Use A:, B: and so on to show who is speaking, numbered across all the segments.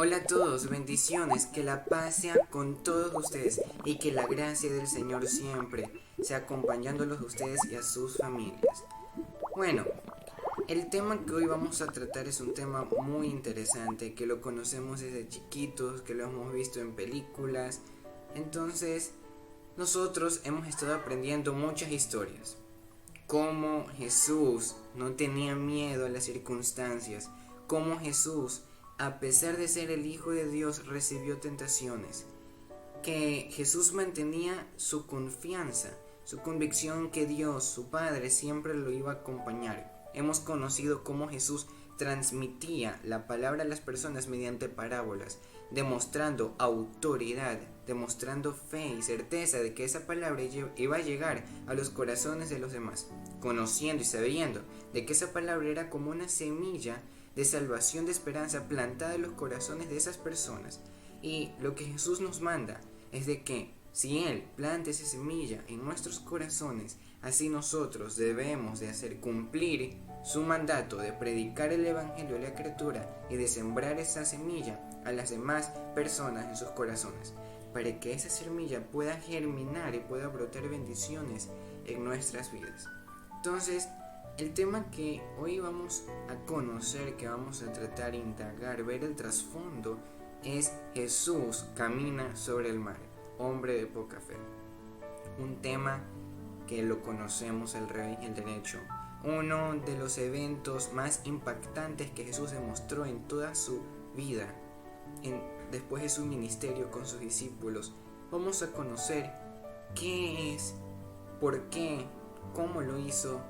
A: Hola a todos, bendiciones, que la paz sea con todos ustedes y que la gracia del Señor siempre sea acompañándolos a ustedes y a sus familias. Bueno, el tema que hoy vamos a tratar es un tema muy interesante, que lo conocemos desde chiquitos, que lo hemos visto en películas. Entonces, nosotros hemos estado aprendiendo muchas historias. Cómo Jesús no tenía miedo a las circunstancias, cómo Jesús, a pesar de ser el Hijo de Dios, recibió tentaciones, que Jesús mantenía su confianza, su convicción que Dios, su Padre, siempre lo iba a acompañar. Hemos conocido cómo Jesús transmitía la palabra a las personas mediante parábolas, demostrando autoridad, demostrando fe y certeza de que esa palabra iba a llegar a los corazones de los demás, conociendo y sabiendo de que esa palabra era como una semilla de salvación, de esperanza plantada en los corazones de esas personas. Y lo que Jesús nos manda es de que si Él planta esa semilla en nuestros corazones, así nosotros debemos de hacer cumplir su mandato de predicar el Evangelio de la Escritura y de sembrar esa semilla a las demás personas en sus corazones, para que esa semilla pueda germinar y pueda brotar bendiciones en nuestras vidas. Entonces, el tema que hoy vamos a conocer, que vamos a tratar, indagar, ver el trasfondo, es Jesús camina sobre el mar, hombre de poca fe. Un tema que lo conocemos al revés y al derecho. Uno de los eventos más impactantes que Jesús demostró en toda su vida, después de su ministerio con sus discípulos. Vamos a conocer qué es, por qué, cómo lo hizo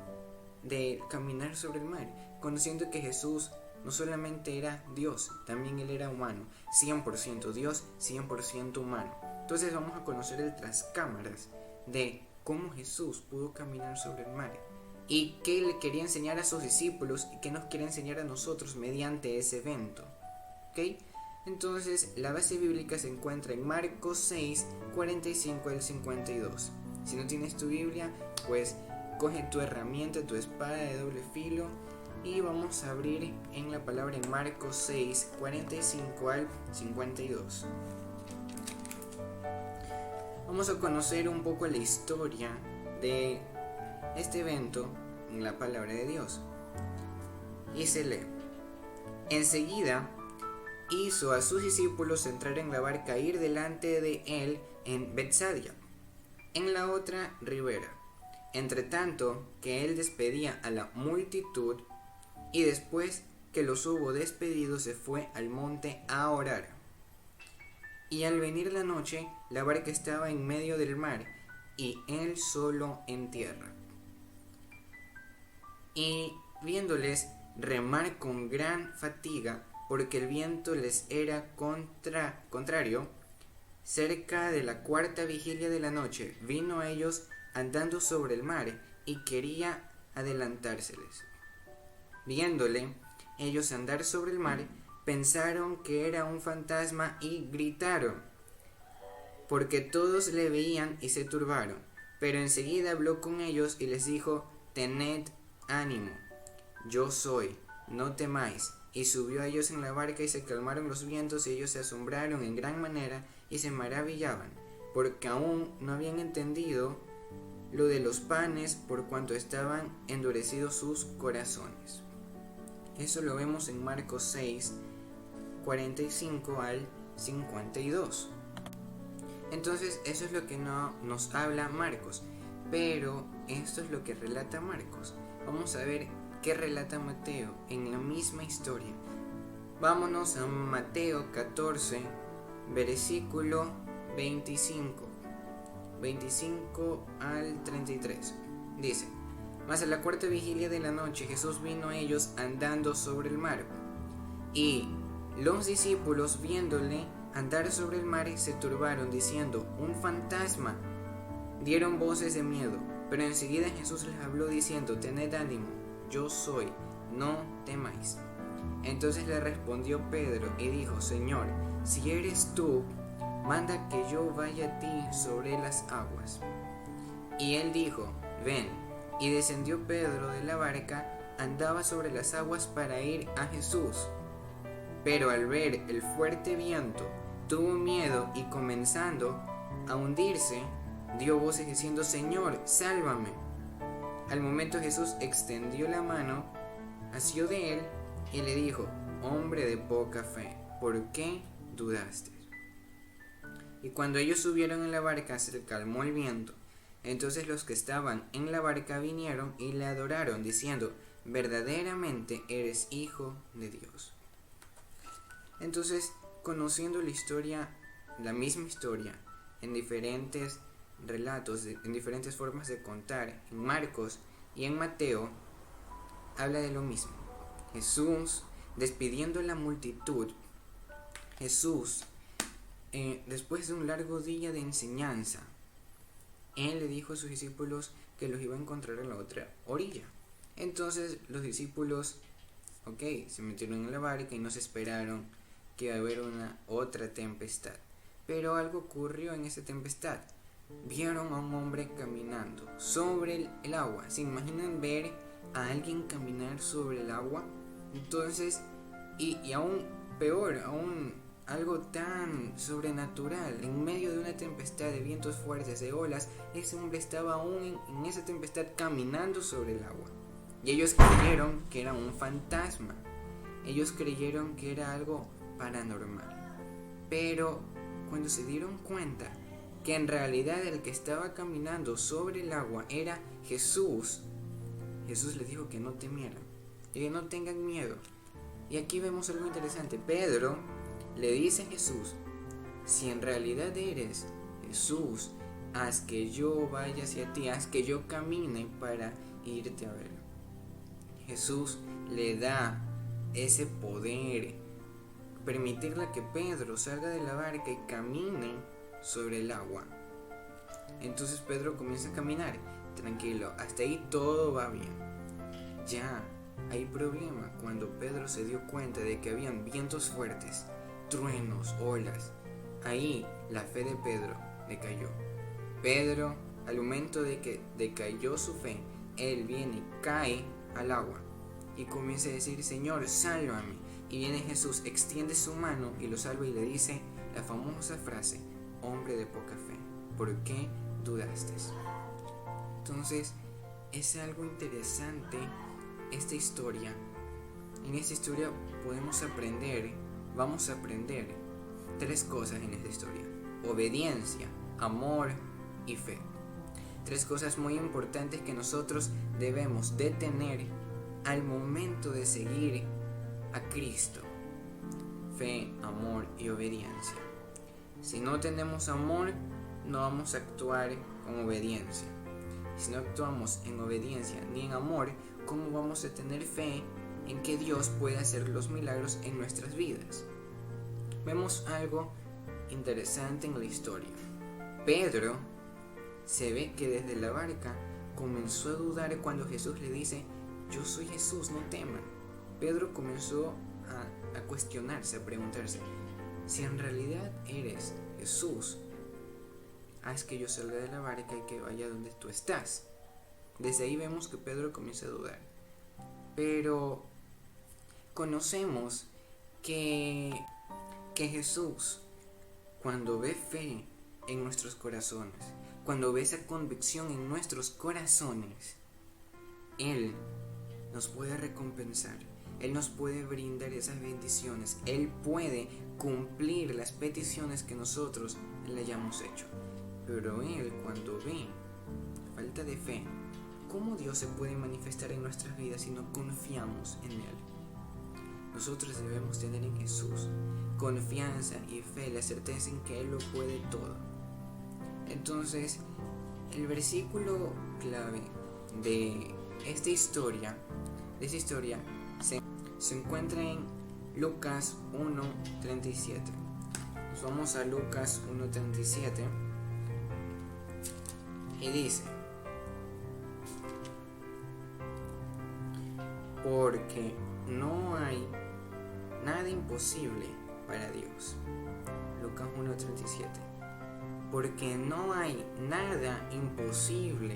A: de caminar sobre el mar, conociendo que Jesús no solamente era Dios, también Él era humano, 100% Dios, 100% humano. Entonces vamos a conocer el tras cámaras de cómo Jesús pudo caminar sobre el mar y qué le quería enseñar a sus discípulos y qué nos quiere enseñar a nosotros mediante ese evento. ¿Ok? Entonces la base bíblica se encuentra en Marcos 6, 45 al 52. Si no tienes tu Biblia, pues coge tu herramienta, tu espada de doble filo, y vamos a abrir en la palabra en Marcos 6, 45 al 52. Vamos a conocer un poco la historia de este evento en la palabra de Dios. Y se lee: enseguida hizo a sus discípulos entrar en la barca e ir delante de él en Betsaida, en la otra ribera, entre tanto que él despedía a la multitud, y después que los hubo despedido se fue al monte a orar. Y al venir la noche, la barca estaba en medio del mar, y él solo en tierra. Y viéndoles remar con gran fatiga, porque el viento les era contrario, cerca de la cuarta vigilia de la noche, vino a ellos andando sobre el mar, y quería adelantárseles. Viéndole ellos andar sobre el mar, pensaron que era un fantasma y gritaron, porque todos le veían y se turbaron. Pero enseguida habló con ellos y les dijo: tened ánimo, yo soy, no temáis. Y subió a ellos en la barca y se calmaron los vientos, y ellos se asombraron en gran manera y se maravillaban, porque aún no habían entendido lo de los panes, por cuanto estaban endurecidos sus corazones. Eso lo vemos en Marcos 6, 45 al 52. Entonces eso es lo que no nos habla Marcos, pero esto es lo que relata Marcos. Vamos a ver qué relata Mateo en la misma historia. Vámonos a Mateo 14, versículo 25 al 33. Dice: mas a la cuarta vigilia de la noche Jesús vino a ellos andando sobre el mar, y los discípulos, viéndole andar sobre el mar, se turbaron, diciendo: un fantasma. Dieron voces de miedo, pero enseguida Jesús les habló diciendo: tened ánimo, yo soy, no temáis. Entonces le respondió Pedro y dijo: Señor, si eres tú, manda que yo vaya a ti sobre las aguas. Y él dijo: ven. Y descendió Pedro de la barca, andaba sobre las aguas para ir a Jesús. pero al ver el fuerte viento, tuvo miedo y comenzando a hundirse, dio voces diciendo: Señor, sálvame. Al momento Jesús extendió la mano, asió de él y le dijo: Hombre de poca fe, ¿por qué dudaste? Y cuando ellos subieron en la barca se calmó el viento. Entonces los que estaban en la barca vinieron y le adoraron, diciendo: verdaderamente eres hijo de Dios. Entonces, conociendo la historia, la misma historia, en diferentes relatos, en diferentes formas de contar, en Marcos y en Mateo, habla de lo mismo. Jesús, despidiendo a la multitud, Jesús, después de un largo día de enseñanza, Él le dijo a sus discípulos que los iba a encontrar en la otra orilla. Entonces los discípulos, se metieron en la barca y no se esperaron que iba a haber una otra tempestad. Pero algo ocurrió en esa tempestad. Vieron a un hombre caminando sobre el agua. ¿Se imaginan ver a alguien caminar sobre el agua? Entonces, y aún peor, algo tan sobrenatural, en medio de una tempestad de vientos fuertes, de olas, ese hombre estaba aún en esa tempestad caminando sobre el agua. Y ellos creyeron que era un fantasma. Ellos creyeron que era algo paranormal. Pero cuando se dieron cuenta que en realidad el que estaba caminando sobre el agua era Jesús, Jesús les dijo que no temieran, que no tengan miedo. Y aquí vemos algo interesante. Pedro le dice a Jesús: si en realidad eres Jesús, haz que yo vaya hacia ti, haz que yo camine para irte a ver. Jesús le da ese poder, permitirle que Pedro salga de la barca y camine sobre el agua. Entonces Pedro comienza a caminar, tranquilo, hasta ahí todo va bien. Ya hay problema cuando Pedro se dio cuenta de que habían vientos fuertes, truenos, olas. Ahí la fe de Pedro decayó. Pedro, al momento de que decayó su fe, él viene y cae al agua y comienza a decir: Señor, sálvame. Y viene Jesús, extiende su mano y lo salva y le dice la famosa frase: hombre de poca fe, ¿por qué dudaste? Entonces es algo interesante esta historia. En esta historia vamos a aprender 3 cosas en esta historia: obediencia, amor y fe. 3 cosas muy importantes que nosotros debemos de tener al momento de seguir a Cristo: fe, amor y obediencia. Si no tenemos amor, no vamos a actuar con obediencia. Si no actuamos en obediencia ni en amor, ¿cómo vamos a tener fe en que Dios puede hacer los milagros en nuestras vidas? Vemos algo interesante en la historia. Pedro se ve que desde la barca comenzó a dudar cuando Jesús le dice: yo soy Jesús, no teman. Pedro comenzó a cuestionarse, a preguntarse: si en realidad eres Jesús, haz que yo salga de la barca y que vaya donde tú estás. Desde ahí vemos que Pedro comienza a dudar. Pero conocemos que Jesús, cuando ve fe en nuestros corazones, cuando ve esa convicción en nuestros corazones, Él nos puede recompensar. Él nos puede brindar esas bendiciones. Él puede cumplir las peticiones que nosotros le hayamos hecho. Pero Él, cuando ve falta de fe, ¿cómo Dios se puede manifestar en nuestras vidas si no confiamos en Él? Nosotros debemos tener en Jesús confianza y fe, la certeza en que Él lo puede todo. Entonces, el versículo clave de esta historia se encuentra en Lucas 1:37. Nos vamos a Lucas 1:37 y dice: porque no hay nada imposible para Dios. Lucas 1:37. Porque no hay nada imposible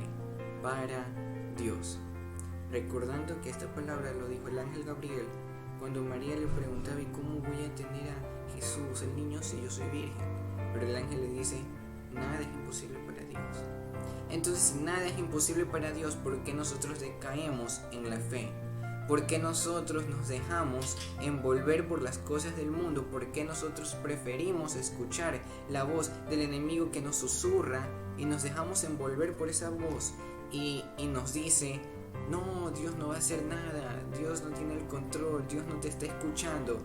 A: para Dios. Recordando que esta palabra lo dijo el ángel Gabriel Cuando María le preguntaba: ¿y cómo voy a tener a Jesús, el niño, si yo soy virgen? Pero el ángel le dice: nada es imposible para Dios. Entonces, si nada es imposible para Dios, ¿por qué nosotros decaemos en la fe? ¿Por qué nosotros nos dejamos envolver por las cosas del mundo? ¿Por qué nosotros preferimos escuchar la voz del enemigo que nos susurra y nos dejamos envolver por esa voz y nos dice: no, Dios no va a hacer nada, Dios no tiene el control, Dios no te está escuchando?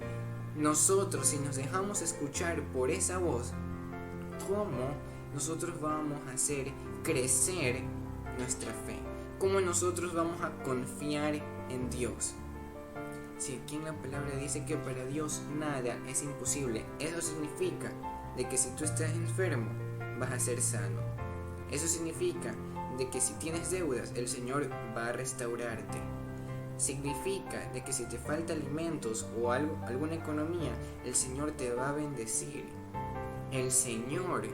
A: Nosotros, si nos dejamos escuchar por esa voz, ¿cómo nosotros vamos a hacer crecer nuestra fe? ¿Cómo nosotros vamos a confiar en Dios? Si aquí en la palabra dice que para Dios nada es imposible, eso significa de que si tú estás enfermo, vas a ser sano. Eso significa de que si tienes deudas, el Señor va a restaurarte. Significa de que si te falta alimentos o alguna economía, el Señor te va a bendecir. El Señor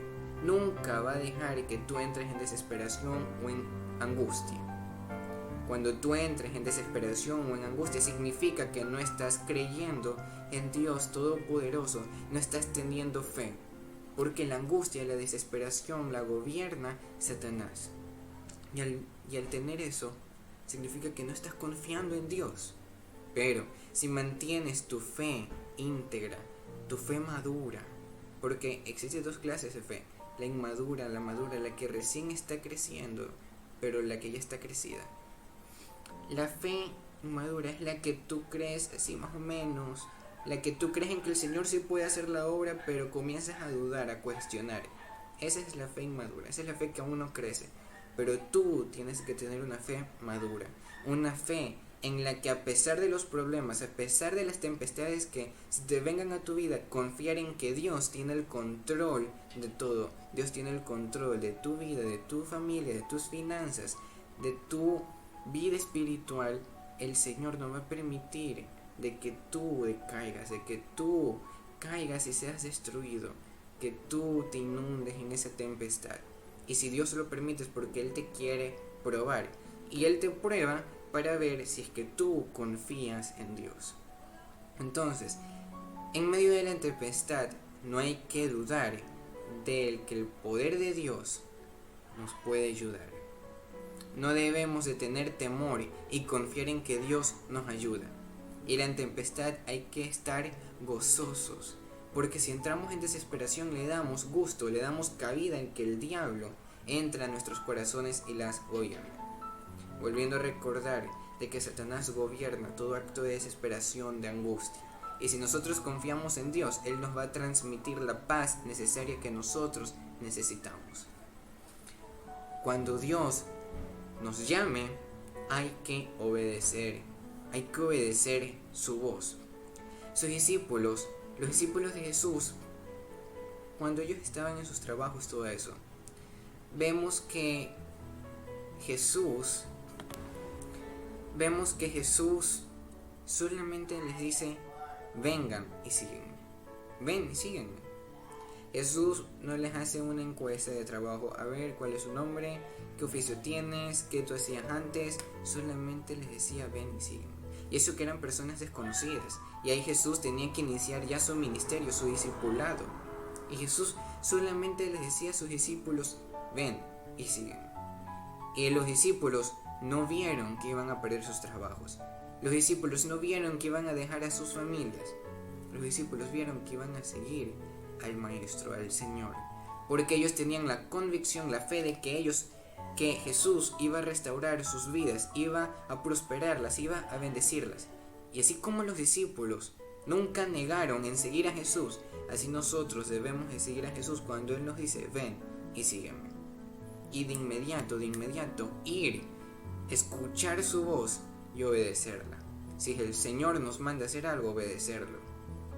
A: nunca va a dejar que tú entres en desesperación o en angustia. Cuando tú entres en desesperación o en angustia, significa que no estás creyendo en Dios Todopoderoso, no estás teniendo fe, porque la angustia y la desesperación la gobierna Satanás. Y al tener eso, significa que no estás confiando en Dios. Pero si mantienes tu fe íntegra, tu fe madura, porque existen dos clases de fe: la inmadura, la madura, la que recién está creciendo, pero la que ya está crecida. La fe inmadura es la que tú crees así más o menos, la que tú crees en que el Señor sí puede hacer la obra, pero comienzas a dudar, a cuestionar. Esa es la fe inmadura, esa es la fe que aún no crece. Pero tú tienes que tener una fe madura, una fe en la que, a pesar de los problemas, a pesar de las tempestades que te vengan a tu vida, confiar en que Dios tiene el control de todo. Dios tiene el control de tu vida, de tu familia, de tus finanzas, de tu vida espiritual. El Señor no va a permitir de que tú decaigas, de que tú caigas y seas destruido, que tú te inundes en esa tempestad. Y si Dios lo permite es porque Él te quiere probar, y Él te prueba para ver si es que tú confías en Dios. Entonces, en medio de la tempestad no hay que dudar de que el poder de Dios nos puede ayudar. No debemos de tener temor y confiar en que Dios nos ayuda. Y en la tempestad hay que estar gozosos, porque si entramos en desesperación le damos gusto, le damos cabida en que el diablo entra a nuestros corazones y las gobierna. Volviendo a recordar de que Satanás gobierna todo acto de desesperación, de angustia. Y si nosotros confiamos en Dios, Él nos va a transmitir la paz necesaria que nosotros necesitamos. Cuando Dios nos llame, hay que obedecer su voz. Sus discípulos, los discípulos de Jesús, cuando ellos estaban en sus trabajos, todo eso, vemos que Jesús solamente les dice: vengan y síguenme, ven y síguenme. Jesús no les hace una encuesta de trabajo: a ver, ¿cuál es su nombre? ¿Qué oficio tienes? ¿Qué tú hacías antes? Solamente les decía: ven y síguenme. Y eso que eran personas desconocidas. Y ahí Jesús tenía que iniciar ya su ministerio, su discipulado. Y Jesús solamente les decía a sus discípulos: ven y síguenme. Y los discípulos no vieron que iban a perder sus trabajos. Los discípulos no vieron que iban a dejar a sus familias. Los discípulos vieron que iban a seguir al Maestro, al Señor, porque ellos tenían la convicción, la fe de que Jesús iba a restaurar sus vidas, iba a prosperarlas, iba a bendecirlas. Y así como los discípulos nunca negaron en seguir a Jesús, así nosotros debemos de seguir a Jesús cuando Él nos dice: ven y sígueme. Y de inmediato ir, escuchar su voz y obedecerla. Si el Señor nos manda a hacer algo, obedecerlo.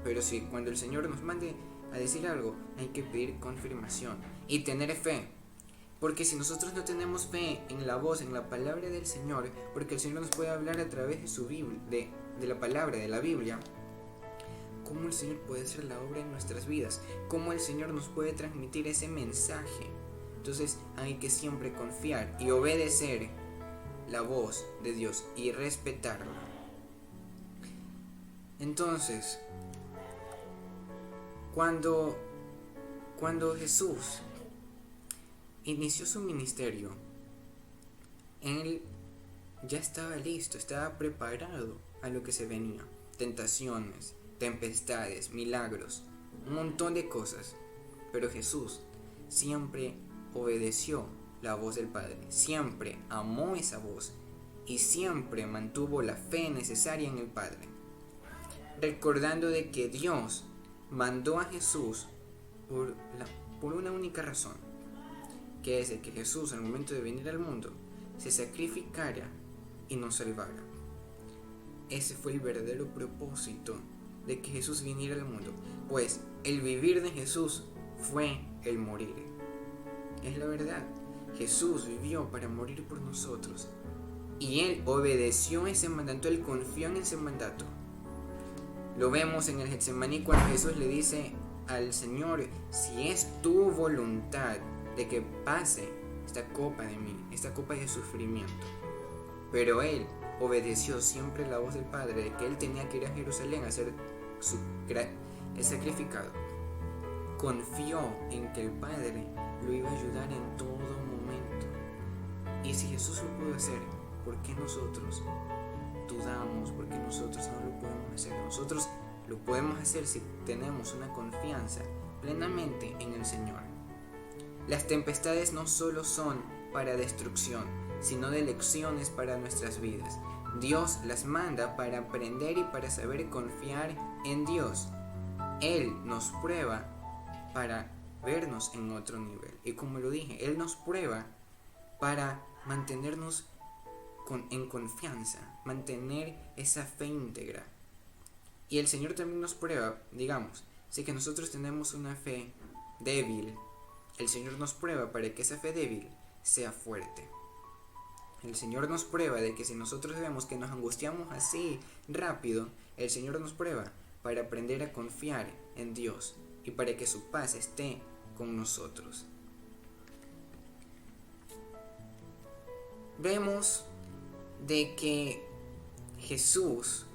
A: Pero si cuando el Señor nos mande a decir algo, hay que pedir confirmación y tener fe. Porque si nosotros no tenemos fe en la voz, en la palabra del Señor, porque el Señor nos puede hablar a través de su Biblia, de la palabra, de la Biblia, ¿cómo el Señor puede hacer la obra en nuestras vidas? ¿Cómo el Señor nos puede transmitir ese mensaje? Entonces hay que siempre confiar y obedecer la voz de Dios y respetarla. Entonces, cuando Jesús inició su ministerio, Él ya estaba listo, estaba preparado a lo que se venía. Tentaciones, tempestades, milagros, un montón de cosas. Pero Jesús siempre obedeció la voz del Padre, siempre amó esa voz y siempre mantuvo la fe necesaria en el Padre, recordando de que Dios mandó a Jesús por una única razón, que es de que Jesús al momento de venir al mundo se sacrificara y nos salvara. Ese fue el verdadero propósito de que Jesús viniera al mundo, pues el vivir de Jesús fue el morir. Es la verdad, Jesús vivió para morir por nosotros y Él obedeció ese mandato, Él confió en ese mandato. Lo vemos en el Getsemaní cuando Jesús le dice al Señor: si es tu voluntad de que pase esta copa de mí, esta copa de sufrimiento. Pero Él obedeció siempre la voz del Padre de que Él tenía que ir a Jerusalén a ser el sacrificado. Confió en que el Padre lo iba a ayudar en todo momento. Y si Jesús lo pudo hacer, ¿por qué nosotros dudamos? ¿Por qué nosotros no lo podemos hacer? Nosotros lo podemos hacer si tenemos una confianza plenamente en el Señor. Las tempestades no solo son para destrucción, sino de lecciones para nuestras vidas. Dios las manda para aprender y para saber confiar en Dios. Él nos prueba para vernos en otro nivel. Y como lo dije, Él nos prueba para mantenernos en confianza, mantener esa fe íntegra. Y el Señor también nos prueba, digamos, si que nosotros tenemos una fe débil, el Señor nos prueba para que esa fe débil sea fuerte. El Señor nos prueba de que si nosotros vemos que nos angustiamos así rápido, el Señor nos prueba para aprender a confiar en Dios y para que su paz esté con nosotros. Vemos de que Jesús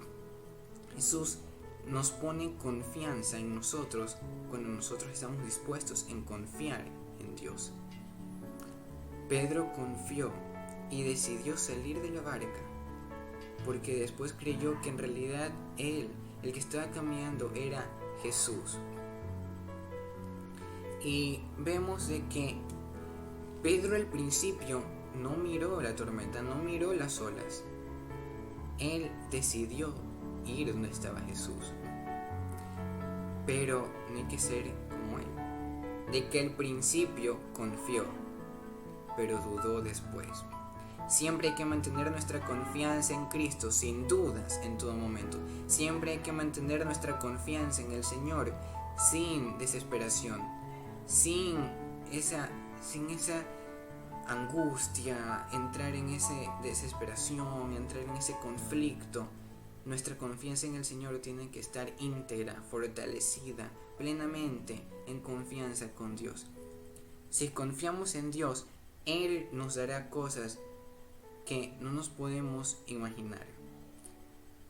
A: nos pone confianza en nosotros cuando nosotros estamos dispuestos en confiar en Dios. Pedro confió y decidió salir de la barca porque después creyó que en realidad él, el que estaba caminando, era Jesús. Y vemos de que Pedro al principio no miró la tormenta, no miró las olas. Él decidió ir donde estaba Jesús. Pero no hay que ser como él, de que al principio confió, pero dudó después. Siempre hay que mantener nuestra confianza en Cristo sin dudas en todo momento. Siempre hay que mantener nuestra confianza en el Señor sin desesperación, sin esa angustia, entrar en esa desesperación, entrar en ese conflicto. Nuestra confianza en el Señor tiene que estar íntegra, fortalecida, plenamente en confianza con Dios. Si confiamos en Dios, Él nos dará cosas que no nos podemos imaginar.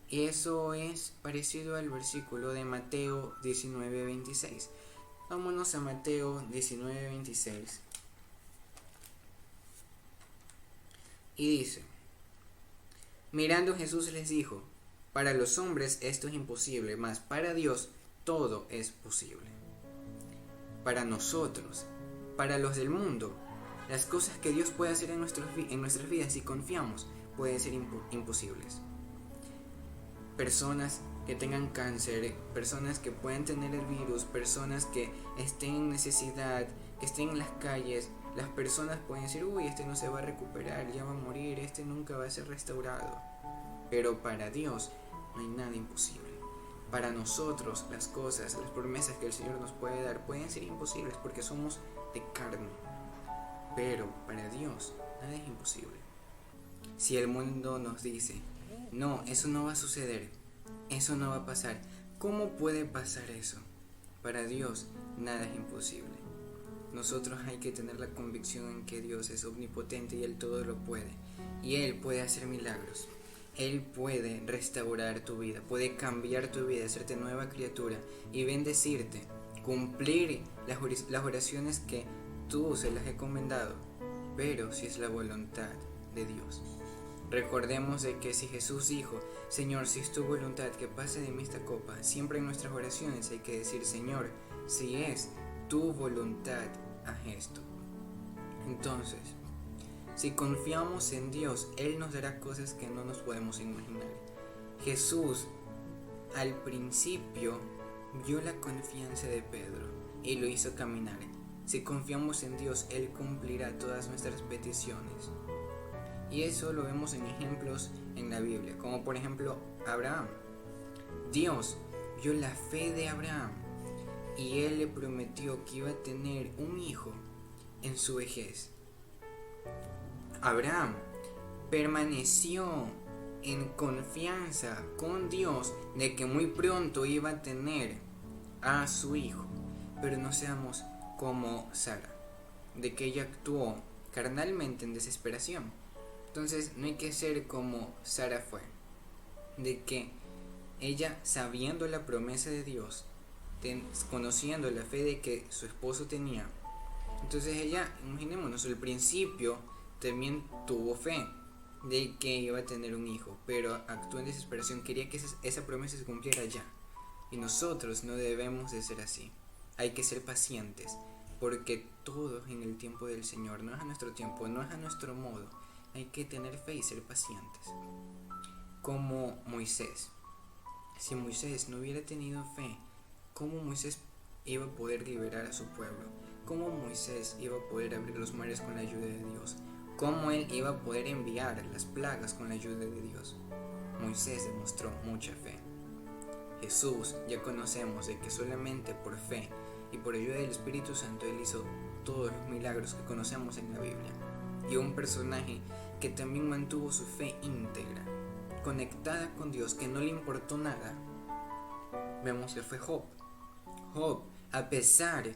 A: Y eso es parecido al versículo de Mateo 19:26. Vámonos a Mateo 19:26. Y dice: mirando Jesús les dijo: para los hombres esto es imposible, mas para Dios todo es posible. Para nosotros, para los del mundo, las cosas que Dios puede hacer en nuestras vidas si confiamos pueden ser imposibles. Personas que tengan cáncer, personas que pueden tener el virus, personas que estén en necesidad, que estén en las calles, las personas pueden decir: uy, este no se va a recuperar, ya va a morir, este nunca va a ser restaurado. Pero para Dios no hay nada imposible. Para nosotros las cosas, las promesas que el Señor nos puede dar pueden ser imposibles porque somos de carne. Pero para Dios nada es imposible. Si el mundo nos dice: no, eso no va a suceder, eso no va a pasar, ¿cómo puede pasar eso? Para Dios nada es imposible. Nosotros hay que tener la convicción en que Dios es omnipotente y Él todo lo puede. Y Él puede hacer milagros. Él puede restaurar tu vida, puede cambiar tu vida, hacerte nueva criatura y bendecirte, cumplir las oraciones que tú se las he encomendado, pero si es la voluntad de Dios. Recordemos de que si Jesús dijo, Señor, si es tu voluntad que pase de mí esta copa, siempre en nuestras oraciones hay que decir, Señor, si es tu voluntad, haz esto. Entonces, si confiamos en Dios, Él nos dará cosas que no nos podemos imaginar. Jesús, al principio, vio la confianza de Pedro y lo hizo caminar. Si confiamos en Dios, Él cumplirá todas nuestras peticiones. Y eso lo vemos en ejemplos en la Biblia, como por ejemplo Abraham. Dios vio la fe de Abraham y Él le prometió que iba a tener un hijo en su vejez. Abraham permaneció en confianza con Dios de que muy pronto iba a tener a su hijo. Pero no seamos como Sara, de que ella actuó carnalmente en desesperación. Entonces no hay que ser como Sara fue, de que ella, sabiendo la promesa de Dios, conociendo la fe de que su esposo tenía, entonces ella, imaginémonos, al principio también tuvo fe de que iba a tener un hijo, pero actuó en desesperación, quería que esa promesa se cumpliera ya. Y nosotros no debemos de ser así, hay que ser pacientes, porque todo en el tiempo del Señor, no es a nuestro tiempo, no es a nuestro modo. Hay que tener fe y ser pacientes. Como Moisés. Si Moisés no hubiera tenido fe, ¿cómo Moisés iba a poder liberar a su pueblo? ¿Cómo Moisés iba a poder abrir los mares con la ayuda de Dios? ¿Cómo él iba a poder enviar las plagas con la ayuda de Dios? Moisés demostró mucha fe. Jesús, ya conocemos de que solamente por fe y por ayuda del Espíritu Santo Él hizo todos los milagros que conocemos en la Biblia. Y un personaje que también mantuvo su fe íntegra, conectada con Dios, que no le importó nada, vemos que fue Job. Job, a pesar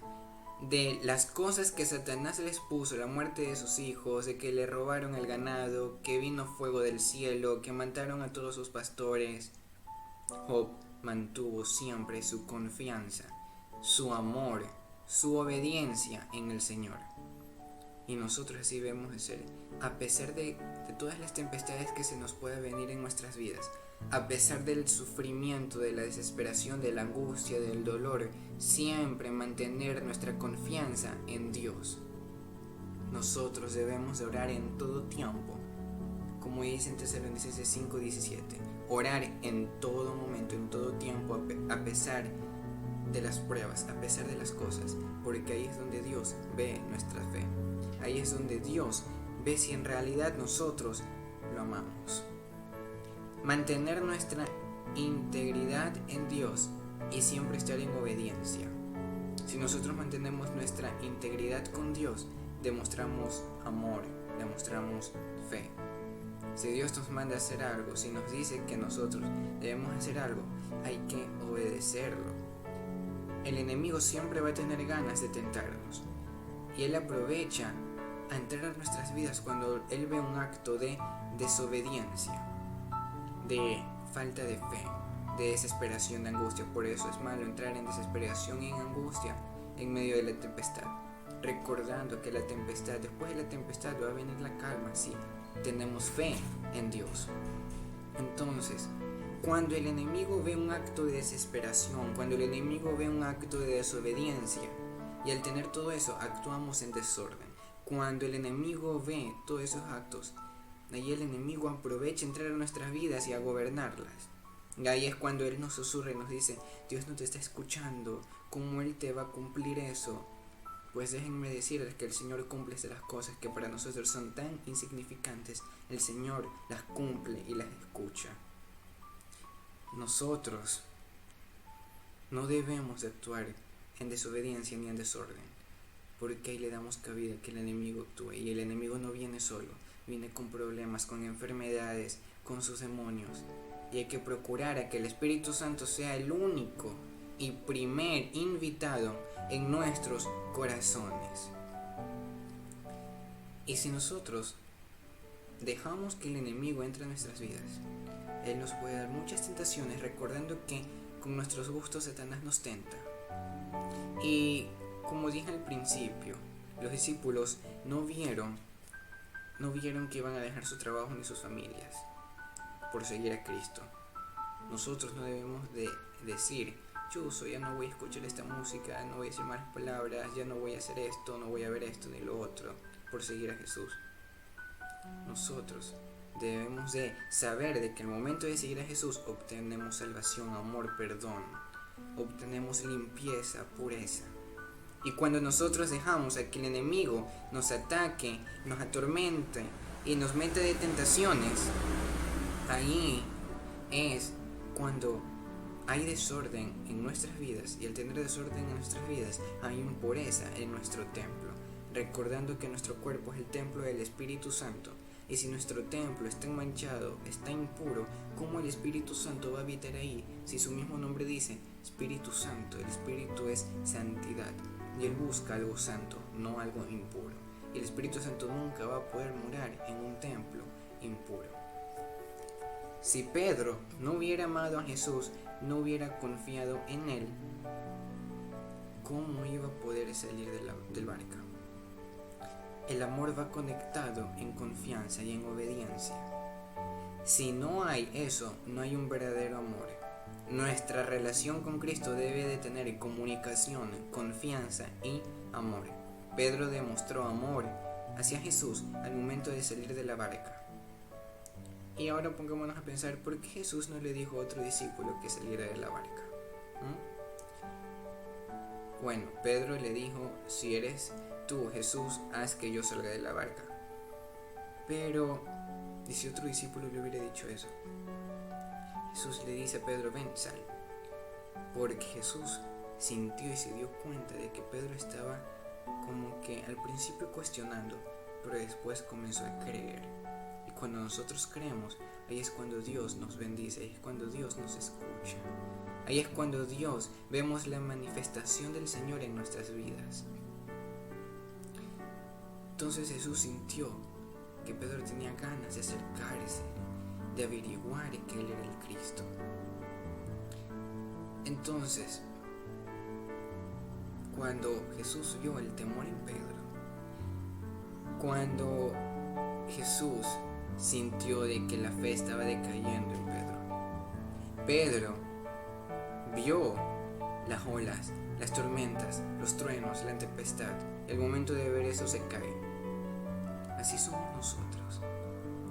A: de las cosas que Satanás les puso, la muerte de sus hijos, de que le robaron el ganado, que vino fuego del cielo, que mataron a todos sus pastores, Job mantuvo siempre su confianza, su amor, su obediencia en el Señor. Y nosotros así debemos de ser, a pesar de todas las tempestades que se nos pueda venir en nuestras vidas, a pesar del sufrimiento, de la desesperación, de la angustia, del dolor, siempre mantener nuestra confianza en Dios. Nosotros debemos de orar en todo tiempo, como dice en Tesalonicenses 5:17, orar en todo momento, en todo tiempo, a pesar de las pruebas, a pesar de las cosas, porque ahí es donde Dios ve nuestra fe. Ahí es donde Dios ve si en realidad nosotros lo amamos. Mantener nuestra integridad en Dios y siempre estar en obediencia. Si nosotros mantenemos nuestra integridad con Dios, demostramos amor, demostramos fe. Si Dios nos manda a hacer algo, si nos dice que nosotros debemos hacer algo, hay que obedecerlo. El enemigo siempre va a tener ganas de tentarnos y él aprovecha a entrar a nuestras vidas cuando él ve un acto de desobediencia, de falta de fe, de desesperación, de angustia. Por eso es malo entrar en desesperación y en angustia en medio de la tempestad, recordando que la tempestad, después de la tempestad va a venir la calma si tenemos fe en Dios. Entonces, cuando el enemigo ve un acto de desesperación, cuando el enemigo ve un acto de desobediencia, y al tener todo eso actuamos en desorden. Cuando el enemigo ve todos esos actos, ahí el enemigo aprovecha a entrar a nuestras vidas y a gobernarlas. Y ahí es cuando él nos susurra y nos dice, Dios no te está escuchando, ¿cómo él te va a cumplir eso? Pues déjenme decirles que el Señor cumple las cosas que para nosotros son tan insignificantes. El Señor las cumple y las escucha. Nosotros no debemos de actuar en desobediencia ni en desorden, porque ahí le damos cabida a que el enemigo actúe. Y el enemigo no viene solo, viene con problemas, con enfermedades, con sus demonios. Y hay que procurar a que el Espíritu Santo sea el único y primer invitado en nuestros corazones. Y si nosotros dejamos que el enemigo entre en nuestras vidas, Él nos puede dar muchas tentaciones, recordando que con nuestros gustos Satanás nos tenta. Y como dije al principio, los discípulos no vieron que iban a dejar su trabajo ni sus familias por seguir a Cristo. Nosotros no debemos de decir: yo ya no voy a escuchar esta música, no voy a decir malas palabras, ya no voy a hacer esto, no voy a ver esto ni lo otro, por seguir a Jesús. Nosotros debemos de saber de que al momento de seguir a Jesús obtenemos salvación, amor, perdón, obtenemos limpieza, pureza. Y cuando nosotros dejamos a que el enemigo nos ataque, nos atormente y nos meta de tentaciones, ahí es cuando hay desorden en nuestras vidas, y al tener desorden en nuestras vidas hay impureza en nuestro templo, recordando que nuestro cuerpo es el templo del Espíritu Santo. Y si nuestro templo está manchado, está impuro, ¿cómo el Espíritu Santo va a habitar ahí? Si su mismo nombre dice Espíritu Santo, el Espíritu es santidad, y Él busca algo santo, no algo impuro. Y el Espíritu Santo nunca va a poder morar en un templo impuro. Si Pedro no hubiera amado a Jesús, no hubiera confiado en Él, ¿cómo iba a poder salir del barco? El amor va conectado en confianza y en obediencia. Si no hay eso, no hay un verdadero amor. Nuestra relación con Cristo debe de tener comunicación, confianza y amor. Pedro demostró amor hacia Jesús al momento de salir de la barca. Y ahora pongámonos a pensar, ¿por qué Jesús no le dijo a otro discípulo que saliera de la barca? Bueno, Pedro le dijo: si eres tú, Jesús, haz que yo salga de la barca. Pero, ¿y si otro discípulo le hubiera dicho eso? Jesús le dice a Pedro: ven, sal. Porque Jesús sintió y se dio cuenta de que Pedro estaba como que al principio cuestionando, pero después comenzó a creer. Y cuando nosotros creemos, ahí es cuando Dios nos bendice, ahí es cuando Dios nos escucha. Ahí es cuando Dios vemos la manifestación del Señor en nuestras vidas. Entonces Jesús sintió que Pedro tenía ganas de acercarse, de averiguar que Él era el Cristo. Entonces, cuando Jesús vio el temor en Pedro, cuando Jesús sintió de que la fe estaba decayendo en Pedro vio las olas, las tormentas, los truenos, la tempestad. El momento de ver eso se cae. Así somos nosotros.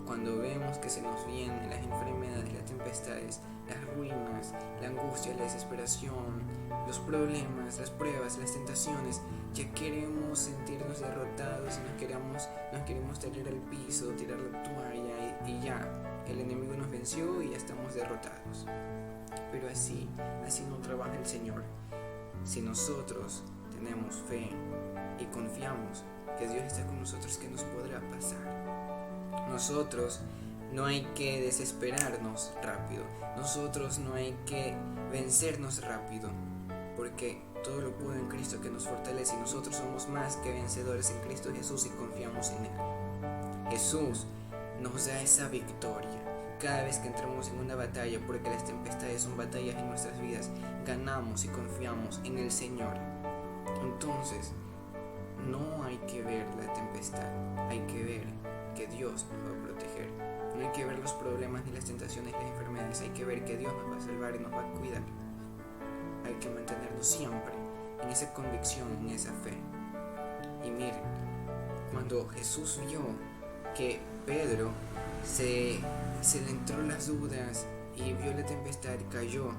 A: Cuando vemos que se nos vienen las enfermedades, las tempestades, las ruinas, la angustia, la desesperación, los problemas, las pruebas, las tentaciones, ya queremos sentirnos derrotados y nos queremos tirar al piso, tirar la toalla y ya, el enemigo nos venció y ya estamos derrotados. Pero así no trabaja el Señor. Si nosotros tenemos fe y confiamos que Dios está con nosotros, ¿qué nos podrá pasar? Nosotros no hay que desesperarnos rápido. Nosotros no hay que vencernos rápido, porque todo lo puedo en Cristo que nos fortalece, y nosotros somos más que vencedores en Cristo Jesús y confiamos en Él. Jesús nos da esa victoria cada vez que entramos en una batalla, porque las tempestades son batallas en nuestras vidas. Ganamos y confiamos en el Señor. Entonces, no hay que ver la tempestad, hay que ver que Dios nos va a proteger. No hay que ver los problemas ni las tentaciones, las enfermedades, hay que ver que Dios nos va a salvar y nos va a cuidar. Hay que mantenernos siempre en esa convicción, en esa fe. Y miren, cuando Jesús vio que Pedro se le entró las dudas y vio la tempestad, cayó,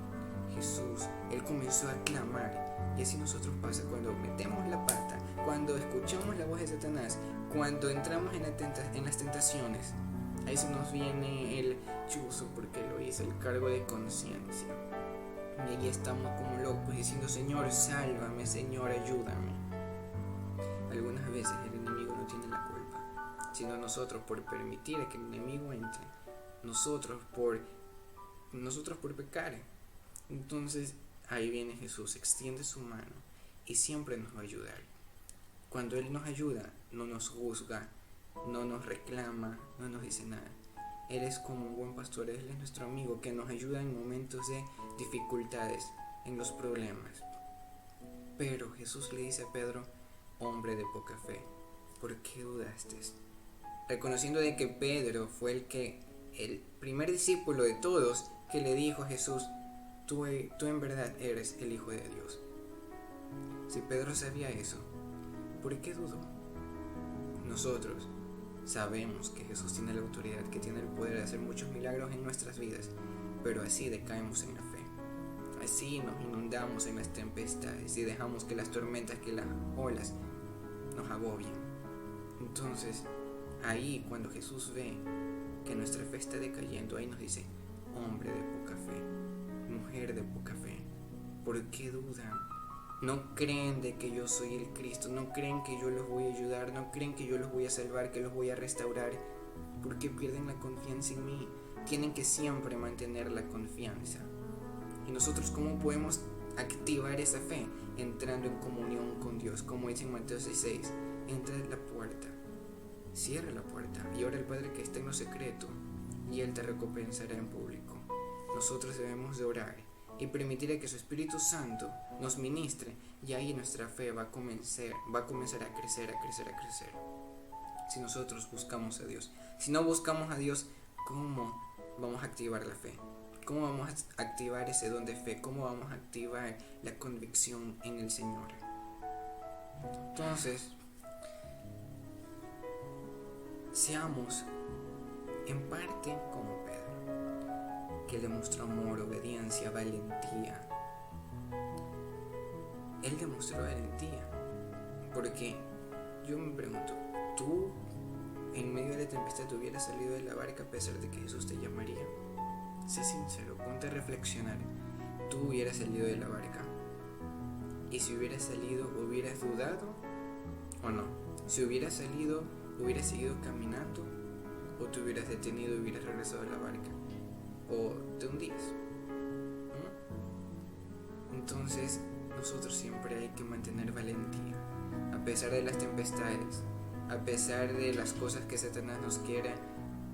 A: Él comenzó a clamar. Y así nosotros pasa cuando metemos la pata, cuando escuchamos la voz de Satanás, cuando entramos en las tentaciones. Ahí se nos viene el chuzo porque lo hice, el cargo de conciencia. Y ahí estamos como locos diciendo: Señor, sálvame, Señor, ayúdame. Algunas veces el enemigo no tiene la culpa, sino nosotros por permitir que el enemigo entre, nosotros por pecar. Entonces ahí viene Jesús, extiende su mano y siempre nos va a ayudar. Cuando Él nos ayuda, no nos juzga, no nos reclama, no nos dice nada. Él es como un buen pastor, Él es nuestro amigo que nos ayuda en momentos de dificultades, en los problemas. Pero Jesús le dice a Pedro: hombre de poca fe, ¿por qué dudaste? Reconociendo de que Pedro fue el primer discípulo de todos que le dijo a Jesús: tú en verdad eres el Hijo de Dios. Si Pedro sabía eso, ¿por qué dudó? Nosotros sabemos que Jesús tiene la autoridad, que tiene el poder de hacer muchos milagros en nuestras vidas, pero así decaemos en la fe. Así nos inundamos en las tempestades y dejamos que las tormentas, que las olas nos agobien. Entonces, ahí cuando Jesús ve que nuestra fe está decayendo, ahí nos dice: hombre de poca fe, mujer de poca fe, ¿por qué dudan? No creen de que yo soy el Cristo, no creen que yo los voy a ayudar, no creen que yo los voy a salvar, que los voy a restaurar. ¿Por qué pierden la confianza en mí? Tienen que siempre mantener la confianza. ¿Y nosotros cómo podemos activar esa fe? Entrando en comunión con Dios, como dice en Mateo 6:6. Entra en la puerta, cierra la puerta y ora al Padre que está en lo secreto, y Él te recompensará en público. Nosotros debemos de orar y permitir a que su Espíritu Santo nos ministre, y ahí nuestra fe va a comenzar a crecer. Si nosotros buscamos a Dios. Si no buscamos a Dios, ¿cómo vamos a activar la fe? ¿Cómo vamos a activar ese don de fe? ¿Cómo vamos a activar la convicción en el Señor? Entonces, seamos en parte como Pedro, que demostró amor, obediencia, valentía. Él demostró valentía, porque yo me pregunto, ¿tú en medio de la tempestad hubieras salido de la barca a pesar de que Jesús te llamaría? Sé sincero, ponte a reflexionar. ¿Tú hubieras salido de la barca? Y si hubieras salido, ¿hubieras dudado o no? Si hubieras salido, ¿hubieras seguido caminando? ¿O te hubieras detenido y hubieras regresado a la barca? ¿O te hundías? Entonces, nosotros siempre hay que mantener valentía, a pesar de las tempestades, a pesar de las cosas que Satanás nos quiera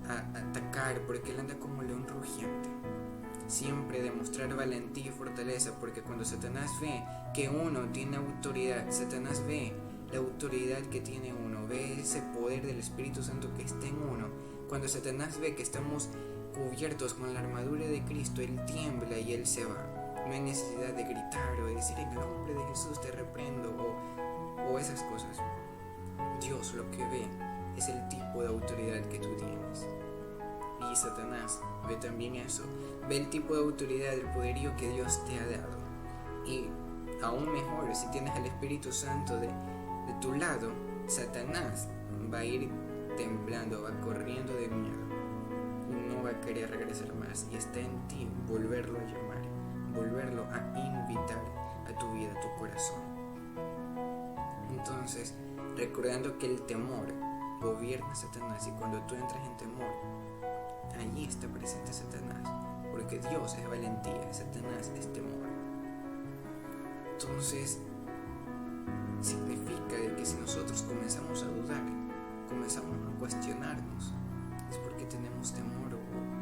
A: atacar, porque él anda como león rugiente. Siempre demostrar valentía y fortaleza, porque cuando Satanás ve que uno tiene autoridad, Satanás ve la autoridad que tiene uno, ve ese poder del Espíritu Santo que está en uno. Cuando Satanás ve que estamos cubiertos con la armadura de Cristo, él tiembla y él se va. No hay necesidad de gritar o de decir: en el nombre de Jesús te reprendo, o esas cosas. Dios lo que ve es el tipo de autoridad que tú tienes. Y Satanás ve también eso, ve el tipo de autoridad, el poderío que Dios te ha dado. Y aún mejor, si tienes al Espíritu Santo de tu lado, Satanás va a ir temblando, va corriendo de miedo y no va a querer regresar más. Y está en ti volverlo a llamar, volverlo a invitar a tu vida, a tu corazón. Entonces, recordando que el temor gobierna a Satanás, y cuando tú entras en temor, allí está presente Satanás, porque Dios es valentía, Satanás es temor. Entonces, significa de que si nosotros comenzamos a dudar, comenzamos a cuestionarnos, es porque tenemos temor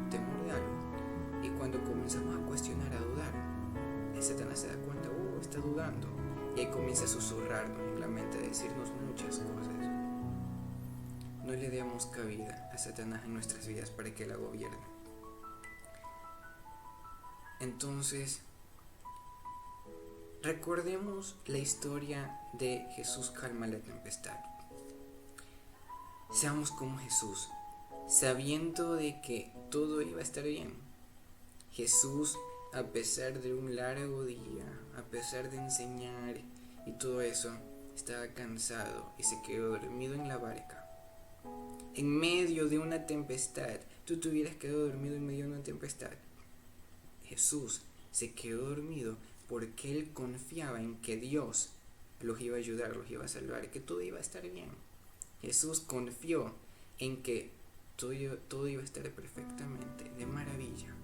A: de algo. Y cuando comenzamos a cuestionar, a dudar, Satanás se da cuenta: está dudando, y ahí comienza a susurrarnos en la mente, a decirnos muchas cosas. No le demos cabida a Satanás en nuestras vidas para que la gobierne. Entonces, recordemos la historia de Jesús calma la tempestad. Seamos como Jesús, sabiendo de que todo iba a estar bien. Jesús, a pesar de un largo día, a pesar de enseñar y todo eso, estaba cansado y se quedó dormido en la barca. En medio de una tempestad, tú te hubieras quedado dormido en medio de una tempestad. Jesús se quedó dormido porque él confiaba en que Dios los iba a ayudar, los iba a salvar, que todo iba a estar bien. Jesús confió en que todo iba a estar perfectamente, de maravilla.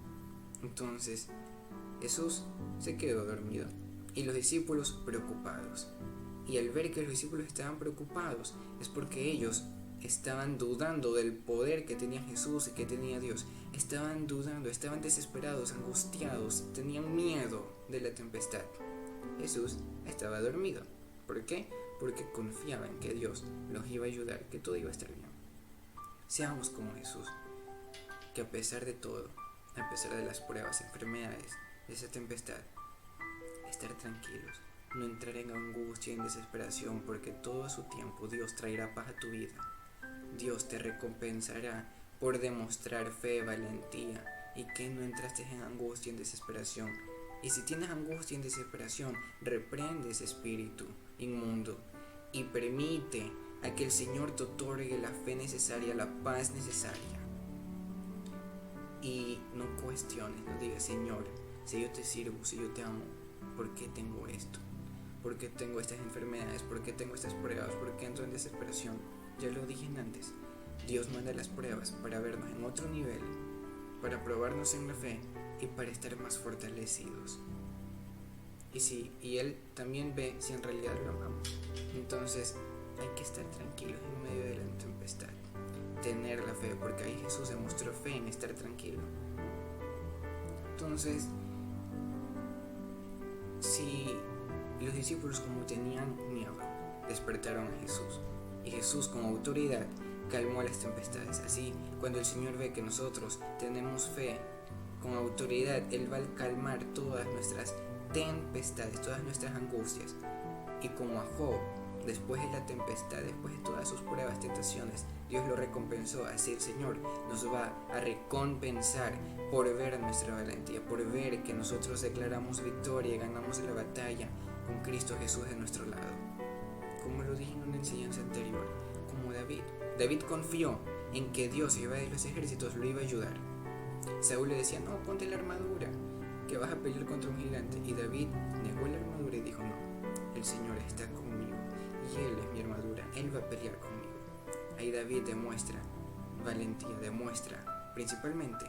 A: Entonces, Jesús se quedó dormido y los discípulos preocupados. Y al ver que los discípulos estaban preocupados, es porque ellos estaban dudando del poder que tenía Jesús y que tenía Dios. Estaban dudando, estaban desesperados, angustiados, tenían miedo de la tempestad. Jesús estaba dormido. ¿Por qué? Porque confiaban que Dios los iba a ayudar, que todo iba a estar bien. Seamos como Jesús, que a pesar de todo, a pesar de las pruebas, enfermedades, de esa tempestad, estar tranquilos, no entrar en angustia y en desesperación, porque todo a su tiempo Dios traerá paz a tu vida. Dios te recompensará por demostrar fe, valentía, y que no entraste en angustia y en desesperación. Y si tienes angustia y en desesperación, reprende ese espíritu inmundo y permite a que el Señor te otorgue la fe necesaria, la paz necesaria. Y no cuestiones, no digas: Señor, si yo te sirvo, si yo te amo, ¿por qué tengo esto? ¿Por qué tengo estas enfermedades? ¿Por qué tengo estas pruebas? ¿Por qué entro en desesperación? Ya lo dije antes, Dios manda las pruebas para vernos en otro nivel, para probarnos en la fe y para estar más fortalecidos. Y Él también ve si en realidad lo amamos. Entonces hay que estar tranquilos en medio de la tempestad, tener la fe, porque ahí Jesús demostró fe en estar tranquilo. Entonces, si los discípulos, como tenían miedo, despertaron a Jesús, y Jesús con autoridad calmó las tempestades, así cuando el Señor ve que nosotros tenemos fe con autoridad, Él va a calmar todas nuestras tempestades, todas nuestras angustias. Y como a Job, después de la tempestad, después de todas sus pruebas, tentaciones, Dios lo recompensó. Así el Señor nos va a recompensar por ver nuestra valentía, por ver que nosotros declaramos victoria y ganamos la batalla con Cristo Jesús de nuestro lado. Como lo dije en una enseñanza anterior, como David confió en que Dios, Jehová de los ejércitos, lo iba a ayudar. Saúl le decía: no, ponte la armadura, que vas a pelear contra un gigante. Y David negó la armadura y dijo: no, el Señor está conmigo y Él es mi armadura, Él va a pelear conmigo. Ahí David demuestra valentía, demuestra principalmente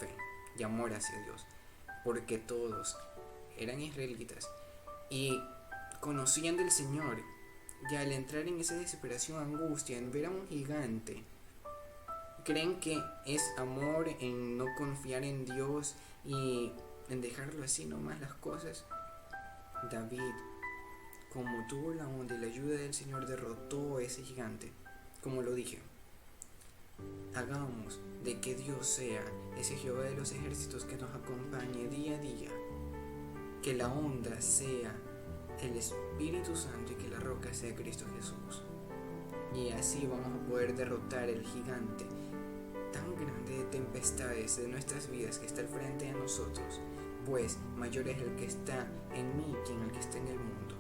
A: fe y amor hacia Dios, porque todos eran israelitas y conocían del Señor. Y al entrar en esa desesperación, angustia, en ver a un gigante, creen que es amor en no confiar en Dios y en dejarlo así nomás las cosas. David, como tuvo la onda y la ayuda del Señor, derrotó a ese gigante. Como lo dije, hagamos de que Dios sea ese Jehová de los ejércitos que nos acompañe día a día, que la onda sea el Espíritu Santo y que la roca sea Cristo Jesús. Y así vamos a poder derrotar el gigante tan grande de tempestades de nuestras vidas que está al frente de nosotros, pues mayor es el que está en mí que el que está en el mundo.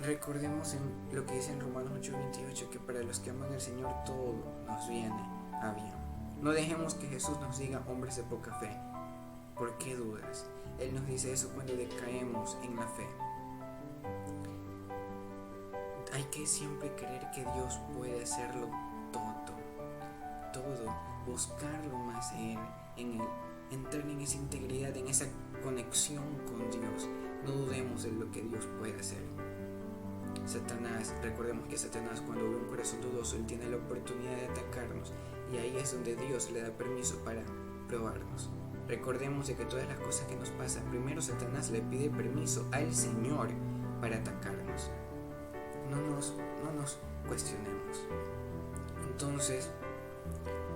A: Recordemos en lo que dice en Romanos 8:28, que para los que aman al Señor todo nos viene a bien. No dejemos que Jesús nos diga: hombres de poca fe, ¿por qué dudas? Él nos dice eso cuando decaemos en la fe. Hay que siempre creer que Dios puede hacerlo todo, buscarlo más en Él, entrar en esa integridad, en esa conexión con Dios. No dudemos de lo que Dios puede hacer. Satanás, recordemos que Satanás, cuando ve un corazón dudoso, él tiene la oportunidad de atacarnos, y ahí es donde Dios le da permiso para probarnos. Recordemos de que todas las cosas que nos pasan, primero Satanás le pide permiso al Señor para atacarnos. No nos cuestionemos. Entonces,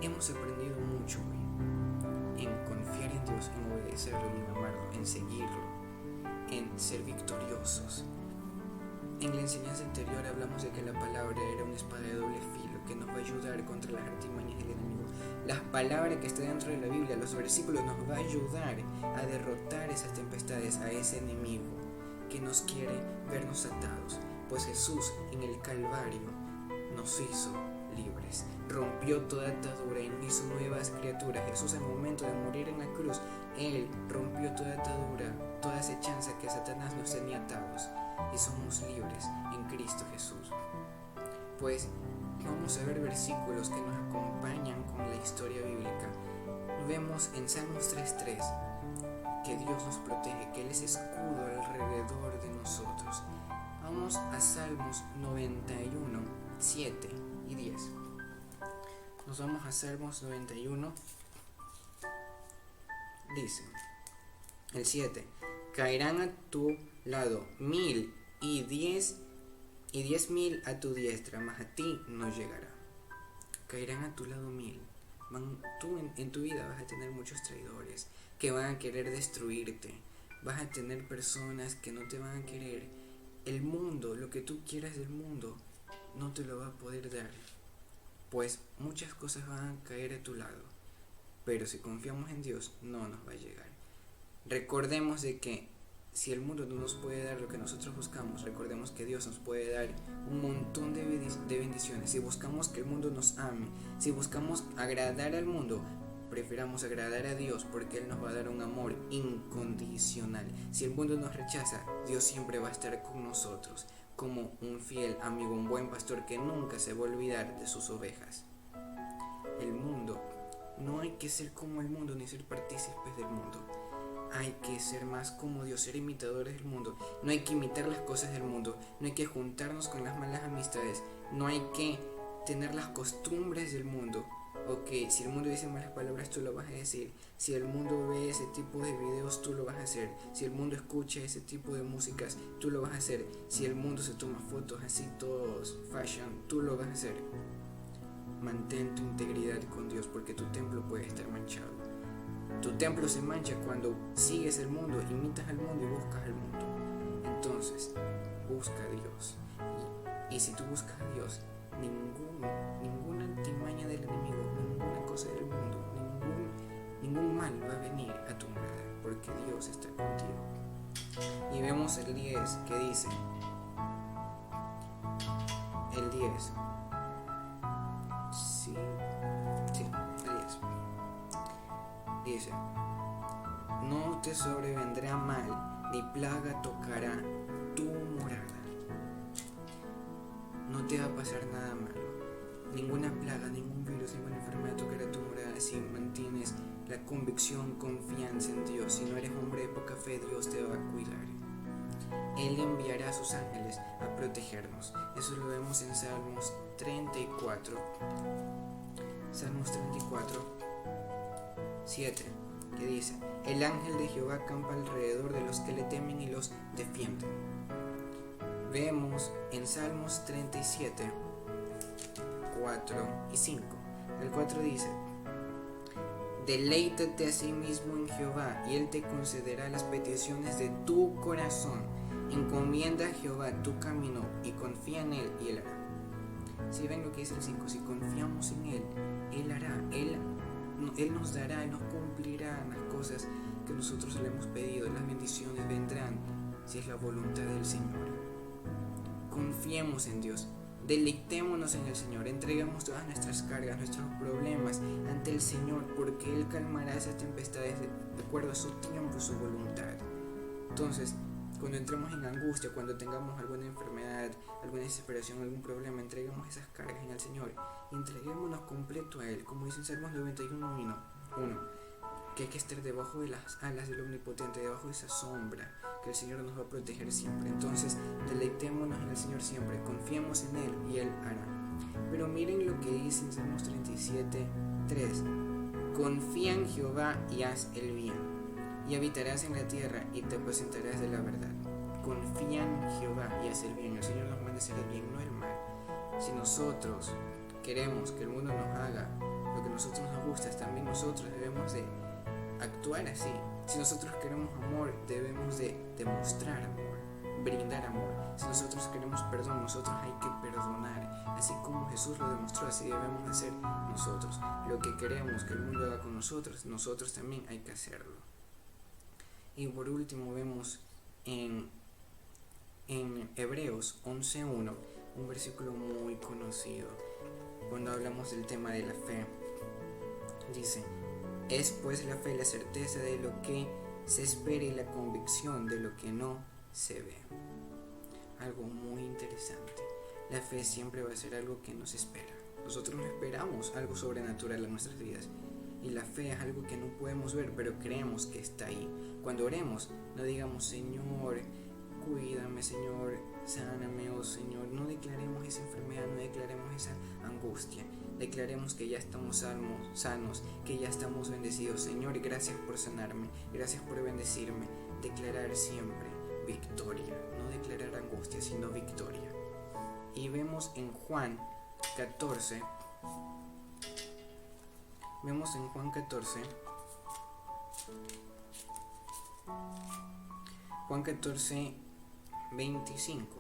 A: hemos aprendido mucho hoy en confiar en Dios, en obedecerlo, en amarlo, en seguirlo, en ser victoriosos. En la enseñanza anterior hablamos de que la palabra era una espada de doble filo que nos va a ayudar contra las artimañas del enemigo. La palabra que está dentro de la Biblia, los versículos, nos va a ayudar a derrotar esas tempestades, a ese enemigo que nos quiere vernos atados. Pues Jesús en el Calvario nos hizo libres, rompió toda atadura y nos hizo nuevas criaturas. Jesús, al momento de morir en la cruz, Él rompió toda atadura, toda acechanza que Satanás nos tenía atados, y somos libres en Cristo Jesús. Pues vamos a ver versículos que nos acompañan con la historia bíblica. Vemos en Salmos 3:3 que Dios nos protege, que Él es escudo alrededor de nosotros. vamos a Salmos 91, 7 y 10. Nos vamos a Salmos 91. Dice el 7: caerán a tu lado 1000 a tu diestra, mas a ti no llegará. Caerán a tu lado 1000. Tú en tu vida vas a tener muchos traidores que van a querer destruirte. Vas a tener personas que no te van a querer. El mundo, lo que tú quieras del mundo, no te lo va a poder dar. Pues muchas cosas van a caer a tu lado. Pero si confiamos en Dios, no nos va a llegar. Recordemos de que si el mundo no nos puede dar lo que nosotros buscamos, recordemos que Dios nos puede dar un montón de bendiciones. Si buscamos que el mundo nos ame, si buscamos agradar al mundo, prefiramos agradar a Dios, porque Él nos va a dar un amor incondicional. Si el mundo nos rechaza, Dios siempre va a estar con nosotros, como un fiel amigo, un buen pastor que nunca se va a olvidar de sus ovejas. El mundo, no hay que ser como el mundo ni ser partícipes del mundo. Hay que ser más como Dios, ser imitadores del mundo. No hay que imitar las cosas del mundo. No hay que juntarnos con las malas amistades. No hay que tener las costumbres del mundo. Ok, si el mundo dice malas palabras, tú lo vas a decir. Si el mundo ve ese tipo de videos, tú lo vas a hacer. Si el mundo escucha ese tipo de músicas, tú lo vas a hacer. Si el mundo se toma fotos así, todos fashion, tú lo vas a hacer. Mantén tu integridad con Dios, porque tu templo puede estar manchado. Tu templo se mancha cuando sigues el mundo, imitas al mundo y buscas al mundo. Entonces, busca a Dios. Y si tú buscas a Dios, ninguna artimaña del enemigo, ninguna cosa del mundo, ningún mal va a venir a tu morada, porque Dios está contigo. Y vemos el 10 que dice, el 10, el 10. Dice: no te sobrevendrá mal, ni plaga tocará tu morada. No te va a pasar nada malo. Ninguna plaga, ningún virus, ninguna enfermedad tocará tu morada si mantienes la convicción, confianza en Dios. Si no eres hombre de poca fe, Dios te va a cuidar. Él enviará a sus ángeles a protegernos. Eso lo vemos en Salmos 34. Salmos 34, 7. Que dice: el ángel de Jehová acampa alrededor de los que le temen y los defiende. Vemos en Salmos 37, 4 y 5. El 4 dice: deleítate a sí mismo en Jehová, y Él te concederá las peticiones de tu corazón. Encomienda a Jehová tu camino y confía en Él, y Él hará. Si ven lo que dice el 5, si confiamos en Él, Él hará. Él nos dará, Él nos cumplirá las cosas que nosotros le hemos pedido. Las bendiciones vendrán si es la voluntad del Señor. Confiemos en Dios, deleitémonos en el Señor, entreguemos todas nuestras cargas, nuestros problemas ante el Señor, porque Él calmará esas tempestades de acuerdo a su tiempo y su voluntad. Entonces, cuando entremos en angustia, cuando tengamos alguna enfermedad, alguna desesperación, algún problema, entreguemos esas cargas en el Señor y entreguémonos completo a Él, como dice en Salmos 91:1, que hay que estar debajo de las alas del Omnipotente, debajo de esa sombra, que el Señor nos va a proteger siempre. Entonces, deleitémonos en el Señor siempre, confiemos en Él y Él hará. Pero miren lo que dice en Salmos 37:3: confía en Jehová y haz el bien, y habitarás en la tierra y te apacentarás de la verdad. Confía en Jehová y haz el bien. El Señor nos manda a hacer el bien, no el mal. Si nosotros queremos que el mundo nos haga lo que a nosotros nos gusta, también nosotros debemos de actuar así. Si nosotros queremos amor, debemos de demostrar amor, brindar amor. Si nosotros queremos perdón, nosotros hay que perdonar. Así como Jesús lo demostró, así debemos de hacer nosotros. Lo que queremos que el mundo haga con nosotros, nosotros también hay que hacerlo. Y por último vemos en Hebreos 11:1, un versículo muy conocido, cuando hablamos del tema de la fe. Dice: es pues la fe la certeza de lo que se espera y la convicción de lo que no se ve. Algo muy interesante. La fe siempre va a ser algo que nos espera. Nosotros no esperamos algo sobrenatural en nuestras vidas. Y la fe es algo que no podemos ver, pero creemos que está ahí. Cuando oremos, no digamos: Señor, cuídame, Señor, Sáname, oh Señor. No declaremos esa enfermedad, no declaremos esa angustia. Declaremos que ya estamos sanos, que ya estamos bendecidos. Señor, gracias por sanarme, gracias por bendecirme. Declarar siempre victoria, no declarar angustia, sino victoria. Y vemos en Juan 14, Juan 14, 25.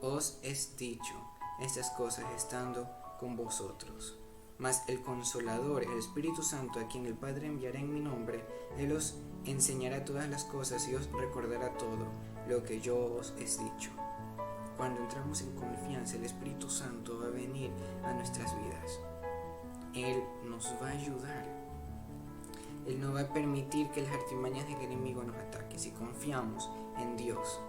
A: Os es dicho estas cosas estando con vosotros. Mas el Consolador, el Espíritu Santo, a quien el Padre enviará en mi nombre, Él os enseñará todas las cosas y os recordará todo lo que yo os he dicho. Cuando entramos en confianza, el Espíritu Santo va a venir a nuestras vidas. Él nos va a ayudar. Él no va a permitir que las artimañas del enemigo nos ataquen si confiamos en Dios.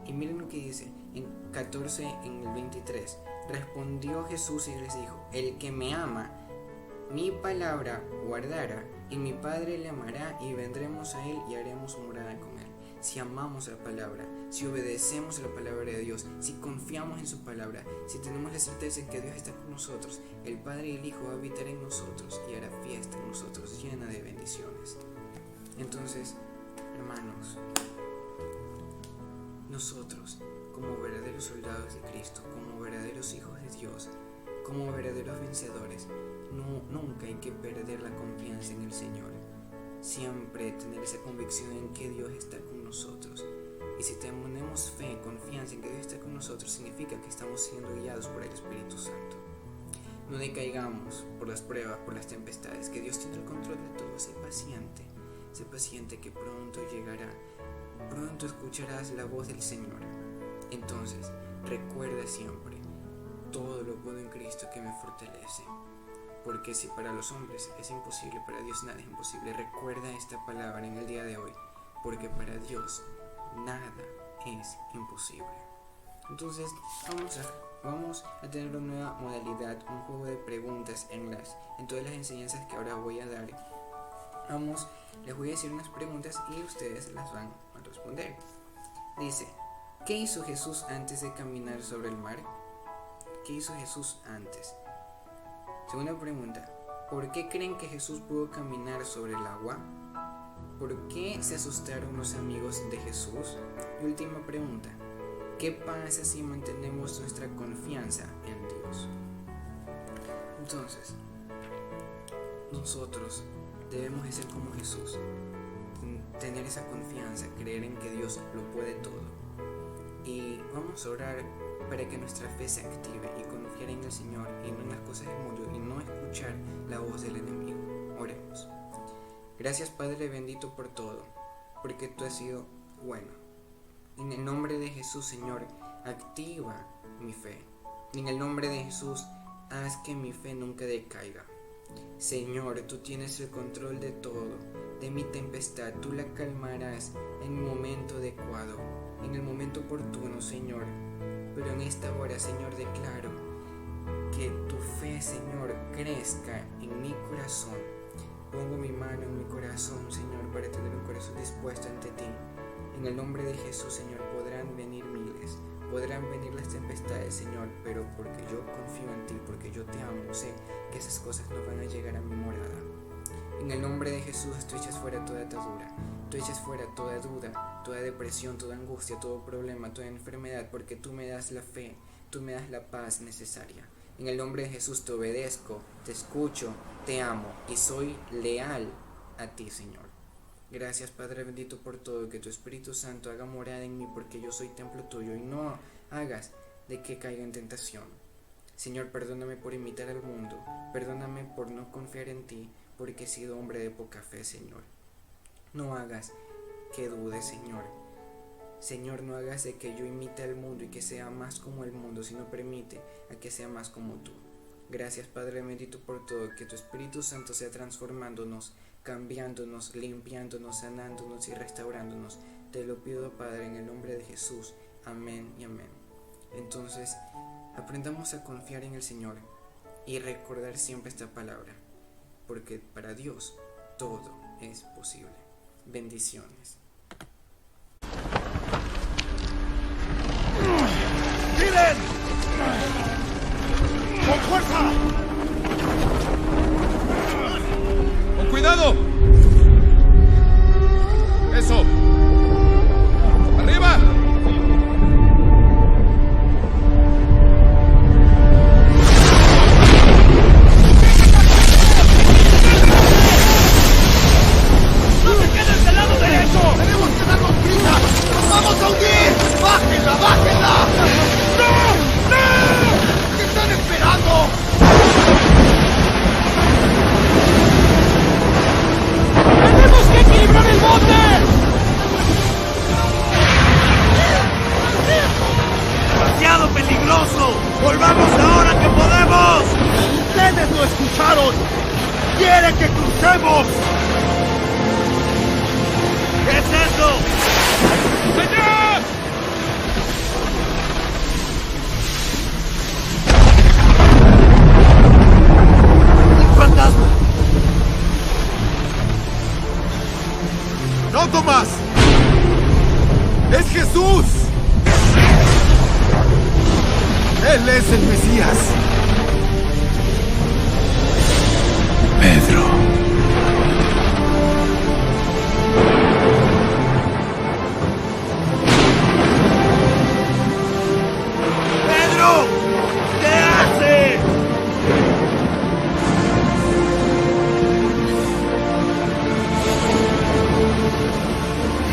A: Y miren lo que dice en 14, en el 23. Respondió Jesús y les dijo: el que me ama, mi palabra guardará, y mi Padre le amará, y vendremos a él y haremos morada con él. Si amamos la palabra, si obedecemos la palabra de Dios, si confiamos en su palabra, si tenemos la certeza en que Dios está con nosotros, el Padre y el Hijo va a habitar en nosotros y hará fiesta en nosotros, llena de bendiciones. Entonces, hermanos, nosotros, como verdaderos soldados de Cristo, como verdaderos hijos de Dios, como verdaderos vencedores, nunca hay que perder la confianza en el Señor. Siempre tener esa convicción en que Dios está con nosotros. Y si tenemos fe, confianza en que Dios está con nosotros, significa que estamos siendo guiados por el Espíritu Santo. No decaigamos por las pruebas, por las tempestades, que Dios tiene el control de todo. Sé paciente que pronto llegará, pronto escucharás la voz del Señor. Entonces, recuerda siempre, todo lo puedo en Cristo que me fortalece. Porque si para los hombres es imposible, para Dios nada es imposible. Recuerda esta palabra en el día de hoy, porque para Dios nada es imposible. Entonces, vamos a tener una nueva modalidad, un juego de preguntas en todas las enseñanzas que ahora voy a dar. Les voy a decir unas preguntas y ustedes las van a responder. Dice: ¿qué hizo Jesús antes de caminar sobre el mar? ¿Qué hizo Jesús antes? Segunda pregunta: ¿por qué creen que Jesús pudo caminar sobre el agua? ¿Por qué se asustaron los amigos de Jesús? Y última pregunta: ¿qué pasa si mantenemos nuestra confianza en Dios? Entonces, nosotros debemos de ser como Jesús, tener esa confianza, creer en que Dios lo puede todo. Y vamos a orar para que nuestra fe se active y confiar en el Señor y no en las cosas del mundo y no escuchar la voz del enemigo. Oremos. Gracias, Padre bendito, por todo, porque tú has sido bueno. En el nombre de Jesús, Señor, activa mi fe. En el nombre de Jesús, haz que mi fe nunca decaiga. Señor, tú tienes el control de todo, de mi tempestad, tú la calmarás en el momento adecuado, en el momento oportuno, Señor. Pero en esta hora, Señor, declaro que tu fe, Señor, crezca en mi corazón. Pongo mi mano en mi corazón, Señor, para tener un corazón dispuesto ante ti. En el nombre de Jesús, Señor, podrán venir miles, podrán venir las tempestades, Señor, pero porque yo confío en ti, porque yo te amo, sé que esas cosas no van a llegar a mi morada. En el nombre de Jesús, tú echas fuera toda atadura, tú echas fuera toda duda, toda depresión, toda angustia, todo problema, toda enfermedad, porque tú me das la fe, tú me das la paz necesaria. En el nombre de Jesús te obedezco, te escucho, te amo y soy leal a ti, Señor. Gracias, Padre bendito, por todo, que tu Espíritu Santo haga morada en mí, porque yo soy templo tuyo, y no hagas de que caiga en tentación. Señor, perdóname por imitar al mundo, perdóname por no confiar en ti, porque he sido hombre de poca fe, Señor. No hagas que dude, Señor. Señor, no hagas de que yo imite al mundo y que sea más como el mundo, sino permite a que sea más como tú. Gracias, Padre bendito, por todo, que tu Espíritu Santo sea transformándonos, cambiándonos, limpiándonos, sanándonos y restaurándonos. Te lo pido, Padre, en el nombre de Jesús. Amén y amén. Entonces, aprendamos a confiar en el Señor y recordar siempre esta palabra, porque para Dios todo es posible. Bendiciones.
B: ¡Fuerza!
C: ¡Con cuidado! ¡Eso! ¡Arriba!
B: ¡No te quedes del lado derecho! ¡Tenemos que darnos prisa! ¡Nos vamos a hundir! ¡Bájenla, bájenla! ¡No! ¡No! ¿Qué están esperando? ¡Tenemos que equilibrar el bote! ¡Demasiado peligroso! ¡Volvamos ahora que podemos! ¡Ustedes lo escucharon! ¡Quiere que crucemos! ¿Qué es eso? ¡Señor! ¡Un fantasma!
C: ¡No, Tomás! ¡Es Jesús! ¡Él es el Mesías!
D: Pedro.
B: ¡Pedro! ¿Qué hace?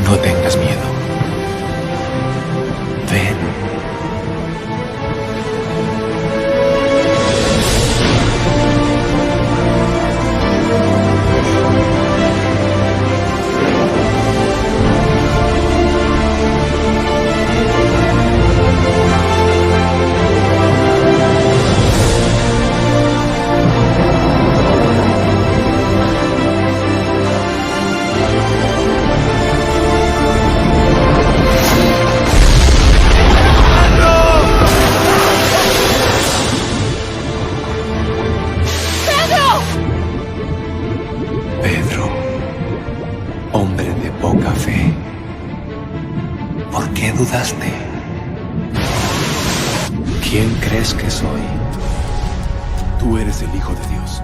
D: No tengas miedo. Ven. Pedro, hombre de poca fe, ¿por qué dudaste? ¿Quién crees que soy?
C: Tú eres el Hijo de Dios.